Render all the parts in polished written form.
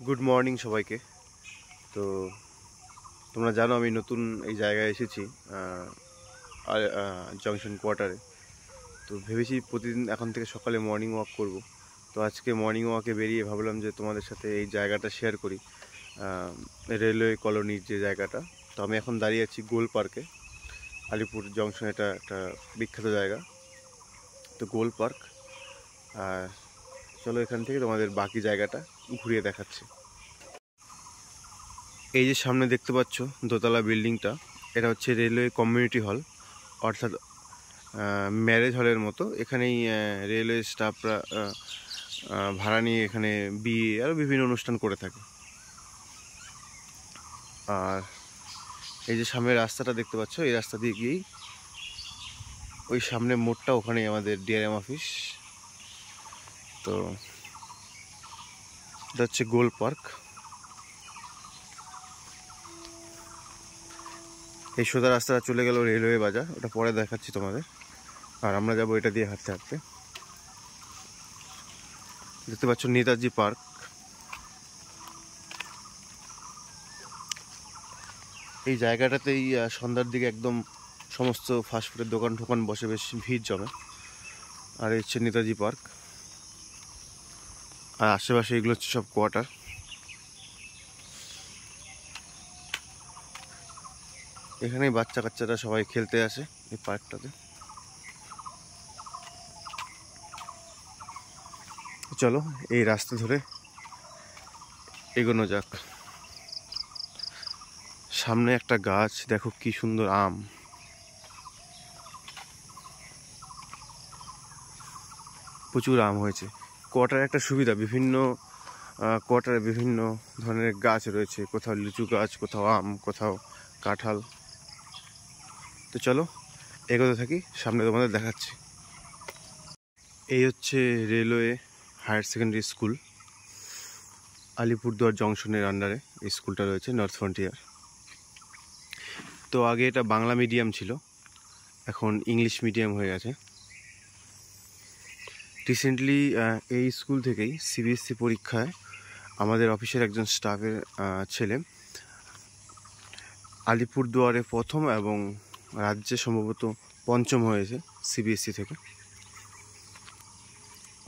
Good morning সবাইকে। তো তোমরা জানো আমি নতুন এই জায়গায় এসেছি জংশন কোয়ার্টারে। তো ভেবেছি প্রতিদিন এখন থেকে সকালে মর্নিং ওয়াক করব। তো আজকে মর্নিং ওয়াকে বেরিয়ে ভাবলাম যে তোমাদের সাথে এই জায়গাটা শেয়ার করি, রেলওয়ে কলোনির যে জায়গাটা। তো আমি এখন দাঁড়িয়ে আছি গোল পার্কে, আলিপুর জংশন, এটা একটা বিখ্যাত জায়গা। তো গোল পার্ক, আর চলো এখান থেকে তোমাদের বাকি জায়গাটা ঘুরিয়ে দেখাচ্ছি। এই যে সামনে দেখতে পাচ্ছ দোতলা বিল্ডিংটা, এটা হচ্ছে রেলওয়ে কমিউনিটি হল, অর্থাৎ ম্যারেজ হলের মতো। এখানেই রেলওয়ে স্টাফরা ভাড়া নিয়ে এখানে বিয়ে আরও বিভিন্ন অনুষ্ঠান করে থাকে। আর এই যে সামনে রাস্তাটা দেখতে পাচ্ছ, এই রাস্তা দিয়ে গিয়েই ওই সামনে মোড়টা, ওখানেই আমাদের ডিআরএম অফিস। তো এটা হচ্ছে গোল পার্ক। এই সোজা রাস্তাটা চলে গেল রেলওয়ে বাজার, ওটা পরে দেখাচ্ছি তোমাদের। আর আমরা যাবো এটা দিয়ে হাঁটতে হাঁটতে। দেখতে পাচ্ছ নেতাজি পার্ক। এই জায়গাটাতেই সন্ধ্যার দিকে একদম সমস্ত ফাস্টফুডের দোকান ঠোকান বসে, বেশ ভিড় জমে। আর এই হচ্ছে নেতাজি পার্ক, আর আশেপাশে এগুলো হচ্ছে সব কোয়ার্টার। এখানেই বাচ্চা কাচ্চারা সবাই খেলতে আসে এই পার্কটাতে। চলো এই রাস্তা ধরে এগোনো যাক। সামনে একটা গাছ, দেখো কি সুন্দর আম। প্রচুর আম হয়েছে। কোয়ার্টারে একটা সুবিধা, বিভিন্ন কোয়ার্টারে বিভিন্ন ধরনের গাছ রয়েছে, কোথাও লিচু গাছ, কোথাও আম, কোথাও কাঁঠাল। তো চলো এগোতে থাকি, সামনে তোমাদের দেখাচ্ছি। এই হচ্ছে railway higher secondary school, Alipurduar জংশনের আন্ডারে এই স্কুলটা রয়েছে, নর্থ ফ্রন্টিয়ার। তো আগে এটা বাংলা মিডিয়াম ছিল, এখন ইংলিশ মিডিয়াম হয়ে গেছে। রিসেন্টলি এই স্কুল থেকেই সিবিএসসি পরীক্ষায় আমাদের অফিসের একজন স্টাফের ছেলে আলিপুরদুয়ারে প্রথম এবং রাজ্যে সম্ভবত পঞ্চম হয়েছে সিবিএসসি থেকে।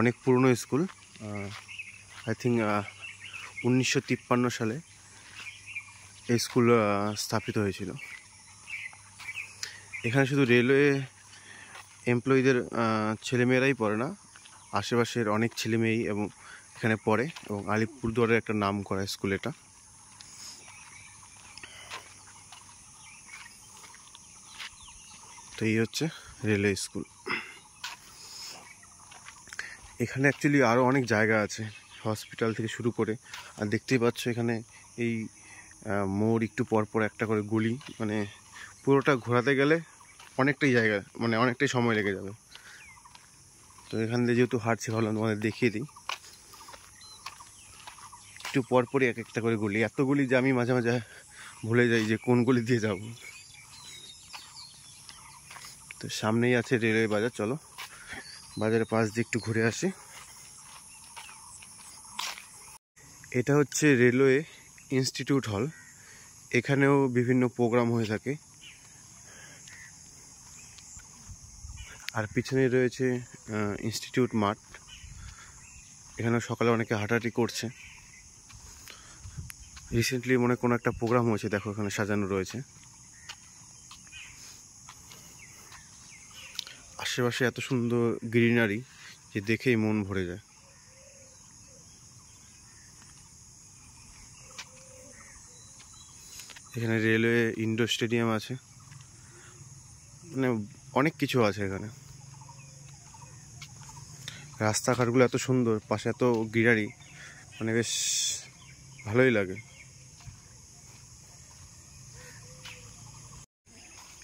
অনেক পুরনো স্কুল, আই থিঙ্ক 1953 সালে এই স্কুল স্থাপিত হয়েছিল। এখানে শুধু রেলওয়ে এমপ্লয়ীদের ছেলেমেয়েরাই পড়ে না, আশেপাশের অনেক ছেলেমেয়েই এবং এখানে পড়ে, এবং আলিপুরদুয়ারের একটা নাম করা স্কুল এটা। তো এই হচ্ছে রেলওয়ে স্কুল। এখানে অ্যাকচুয়ালি আরও অনেক জায়গা আছে, হসপিটাল থেকে শুরু করে। আর দেখতেই পাচ্ছ এখানে এই মোড় একটু পরপর একটা করে গলি, মানে পুরোটা ঘোরাতে গেলে অনেকটাই জায়গা, মানে অনেকটাই সময় লেগে যাবে। তো এখান দিয়ে যেহেতু হাঁটছি, ভাবলাম তোমাদের দেখিয়ে দিই। একটু পরপরই এক একটা করে গলি, এত গলি যে আমি মাঝে মাঝে ভুলে যাই যে কোন গলি দিয়ে যাব। তো সামনেই আছে রেলওয়ে বাজার, চলো বাজারের পাশ দিয়ে একটু ঘুরে আসি। এটা হচ্ছে রেলওয়ে ইনস্টিটিউট হল, এখানেও বিভিন্ন প্রোগ্রাম হয়ে থাকে। আর পিছনে রয়েছে ইনস্টিটিউট মাঠ, এখানেও সকালে অনেকে হাঁটাহাঁটি করছে। রিসেন্টলি মনে কোনো একটা প্রোগ্রাম হয়েছে, দেখো এখানে সাজানো রয়েছে। আশেপাশে এত সুন্দর গ্রিনারি যে দেখেই মন ভরে যায়। এখানে রেলওয়ে ইনডোর স্টেডিয়াম আছে, মানে অনেক কিছু আছে এখানে। রাস্তাঘাটগুলো এত সুন্দর, পাশে এত গ্রিনারি, মানে বেশ ভালোই লাগে।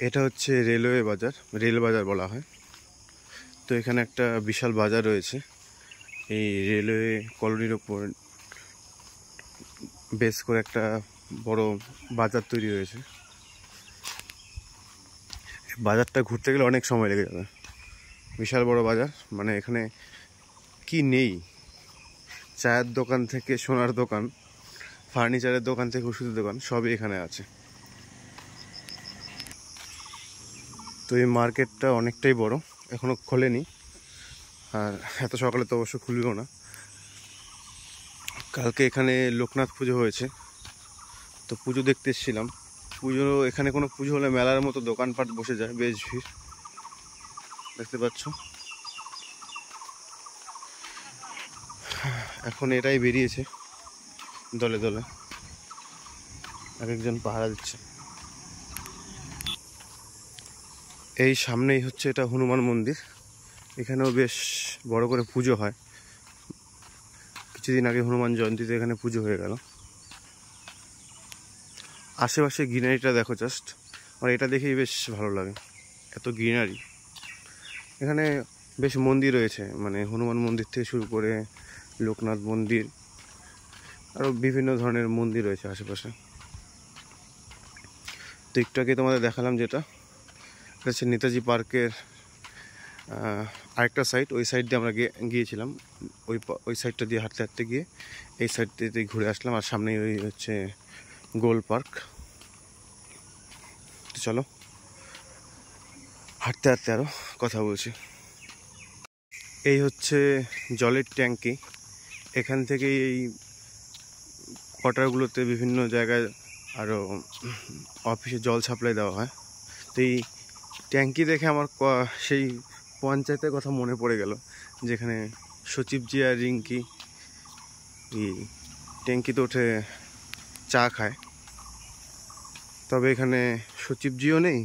এটা হচ্ছে রেলওয়ে বাজার, রেল বাজার বলা হয়। তো এখানে একটা বিশাল বাজার রয়েছে, এই রেলওয়ে কলোনির ওপর বেস করে একটা বড় বাজার তৈরি হয়েছে। বাজারটা ঘুরতে গেলে অনেক সময় লেগে যাবে, বিশাল বড় বাজার। মানে এখানে কি নেই, চায়ের দোকান থেকে সোনার দোকান, ফার্নিচারের দোকান থেকে ওষুধের দোকান সবই এখানে আছে। তো এই মার্কেটটা অনেকটাই বড়, এখনও খোলেনি, আর এত সকালে তো অবশ্য খুলবেও না। কালকে এখানে লোকনাথ পুজো হয়েছে, তো পুজো দেখতে এসেছিলাম। পুজো এখানে কোনো পুজো হলে মেলার মতো দোকানপাট বসে যায়, বেশ ভিড় দেখতে পাচ্ছ। এখন এটাই বেরিয়েছে দলে দলে, এক একজন পাহারা দিচ্ছে। এই সামনেই হচ্ছে এটা হনুমান মন্দির, এখানেও বেশ বড় করে পুজো হয়। কিছুদিন আগে হনুমান জয়ন্তীতে এখানে পুজো হয়ে গেল। আশেপাশে গ্রিনারিটা দেখো জাস্ট, আর এটা দেখেই বেশ ভালো লাগে, এত গ্রিনারি। এখানে বেশ মন্দির রয়েছে, মানে হনুমান মন্দির থেকে শুরু করে লোকনাথ মন্দির, আরও বিভিন্ন ধরনের মন্দির রয়েছে আশেপাশে। তো একটু আগে তোমাদের দেখালাম যেটা, এটা হচ্ছে নেতাজি পার্কের আরেকটা সাইড। ওই সাইড দিয়ে আমরা গিয়েছিলাম, ওই সাইডটা দিয়ে হাঁটতে হাঁটতে গিয়ে এই সাইড দিয়ে ঘুরে আসলাম, আর সামনেই ওই হচ্ছে গোল পার্ক। তো চলো হাঁটতে হাঁটতে আরও কথা বলছি। এই হচ্ছে জলের ট্যাঙ্কি, এখান থেকে এই কোয়ার্টারগুলোতে বিভিন্ন জায়গায় আরও অফিসে জল সাপ্লাই দেওয়া হয়। তো এই ট্যাঙ্কি দেখে আমার সেই পঞ্চায়েতের কথা মনে পড়ে গেল, যেখানে সচিবজি আর রিঙ্কি এই ট্যাঙ্কিতে উঠে চা খায়। তবে এখানে সচিবজিও নেই,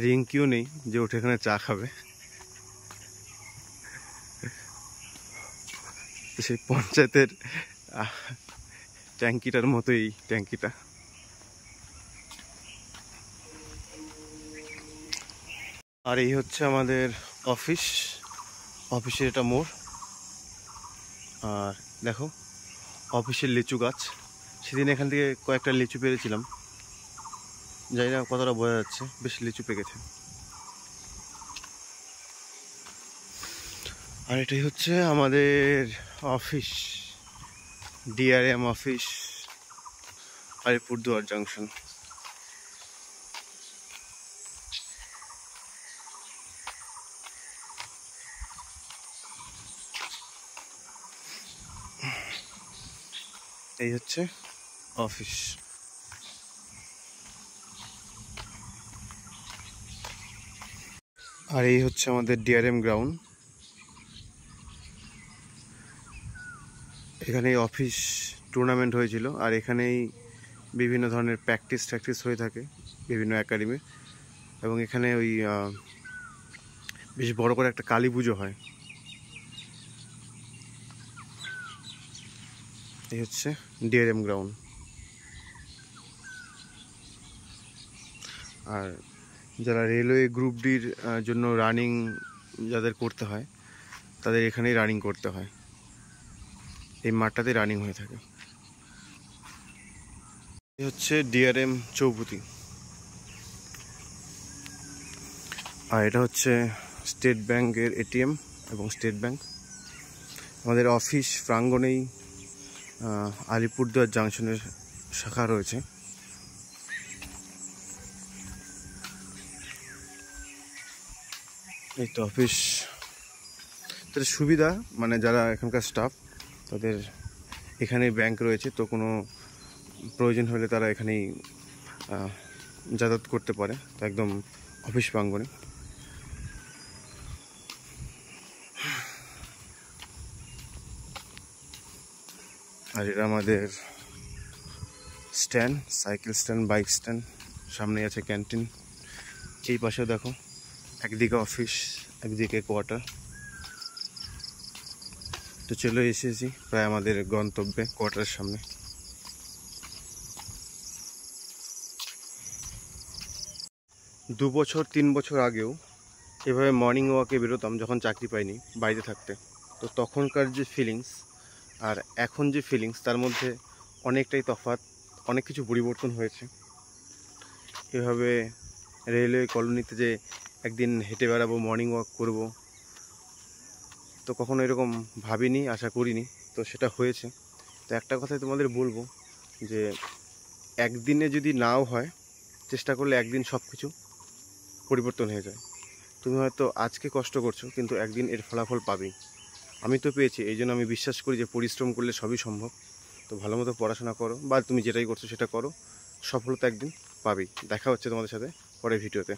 রিঙ্কিও নেই যে উঠে এখানে চা খাবে। সেই পঞ্চায়েতের ট্যাঙ্কিটার মতোই ট্যাঙ্কিটা। আর এই হচ্ছে আমাদের অফিসের এটা মোড়। আর দেখো অফিসের লিচু গাছ, সেদিন এখান থেকে কয়েকটা লিচু পেরেছিলাম, জানি না কতটা বোঝা যাচ্ছে, বেশ লিচু পেকেছে। আর এটাই হচ্ছে আমাদের office, DRM office, Alipurduar junction. এই হচ্ছে অফিস। আর এই হচ্ছে আমাদের ডিআরএম গ্রাউন্ড। এখানেই অফিস টুর্নামেন্ট হয়েছিল, আর এখানেই বিভিন্ন ধরনের প্র্যাকটিস হয়ে থাকে বিভিন্ন একাডেমি। এবং এখানে ওই বেশ বড় করে একটা কালী পুজো হয়। এই হচ্ছে ডিআরএম গ্রাউন্ড। আর যারা রেলওয়ে গ্রুপ ডির জন্য রানিং যাদের করতে হয়, তাদের এখানেই রানিং করতে হয়, এই মাঠটাতে রানিং হয়ে থাকে। এই হচ্ছে ডিআরএম চৌপতি। আর এটা হচ্ছে স্টেট ব্যাংকের এটিএম এবং স্টেট ব্যাংক। আমাদের অফিস প্রাঙ্গণেই আলিপুরদুয়ার জাংশনের শাখা রয়েছে। এই তো অফিস, তাদের সুবিধা মানে যারা এখানকার স্টাফ, তাদের এখানেই ব্যাংক রয়েছে, তো কোনো প্রয়োজন হলে তারা এখানেই যাতায়াত করতে পারে, তো একদম অফিস প্রাঙ্গণে। আর এটা আমাদের stand, cycle stand, bike stand, সামনে আছে ক্যান্টিন। এই পাশেও দেখো, একদিকে অফিস একদিকে কোয়ার্টার। তো চলে এসেছি প্রায় আমাদের গন্তব্যে, কোয়ার্টারের সামনে। 2 বছর 3 বছর আগেও এভাবে মর্নিং ওয়াকে বেরোতাম যখন চাকরি পাইনি, বাড়িতে থাকতে। তো তখনকার যে ফিলিংস আর এখন যে ফিলিংস, তার মধ্যে অনেকটাই তফাৎ, অনেক কিছু পরিবর্তন হয়েছে। এভাবে রেলওয়ে কলোনিতে যে একদিন হেঁটে বেড়াবো, মর্নিং ওয়াক করব, তো কখনো এরকম ভাবিনি, আশা করিনি, তো সেটা হয়েছে। তো একটা কথাই তোমাদের বলবো, যে একদিনে যদি নাও হয়, চেষ্টা করলে একদিন সব কিছু পরিবর্তন হয়ে যায়। তুমি হয়তো আজকে কষ্ট করছো, কিন্তু একদিন এর ফলাফল পাবেই। আমি তো পেয়েছি, এই জন্য আমি বিশ্বাস করি যে পরিশ্রম করলে সবই সম্ভব। তো ভালো মতো পড়াশোনা করো, বা তুমি যেটাই করছো সেটা করো, সফলতা একদিন পাবেই। দেখা হচ্ছে তোমাদের সাথে পরের ভিডিওতে।